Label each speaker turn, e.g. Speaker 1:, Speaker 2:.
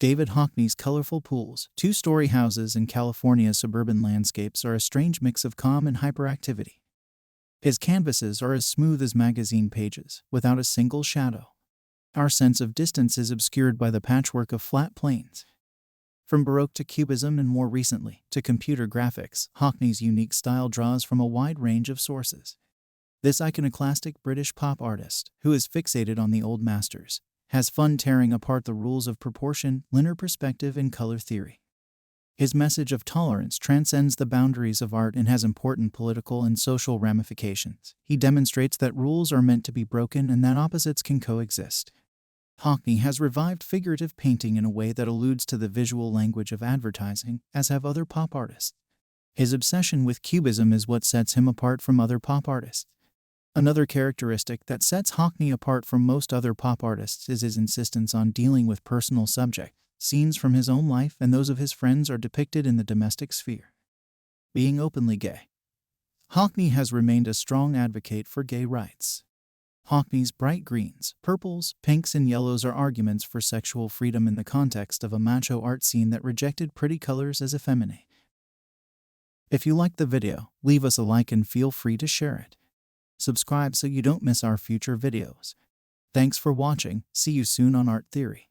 Speaker 1: David Hockney's colorful pools, two-story houses, and California's suburban landscapes are a strange mix of calm and hyperactivity. His canvases are as smooth as magazine pages, without a single shadow. Our sense of distance is obscured by the patchwork of flat planes. From Baroque to Cubism and more recently, to computer graphics, Hockney's unique style draws from a wide range of sources. This iconoclastic British pop artist, who is fixated on the old masters, has fun tearing apart the rules of proportion, linear perspective, and color theory. His message of tolerance transcends the boundaries of art and has important political and social ramifications. He demonstrates that rules are meant to be broken and that opposites can coexist. Hockney has revived figurative painting in a way that alludes to the visual language of advertising, as have other pop artists. His obsession with cubism is what sets him apart from other pop artists. Another characteristic that sets Hockney apart from most other pop artists is his insistence on dealing with personal subjects. Scenes from his own life and those of his friends are depicted in the domestic sphere. Being openly gay. Hockney has remained a strong advocate for gay rights. Hockney's bright greens, purples, pinks, and yellows are arguments for sexual freedom in the context of a macho art scene that rejected pretty colors as effeminate. If you liked the video, leave us a like and feel free to share it. Subscribe so you don't miss our future videos. Thanks for watching. See you soon on Art Theory.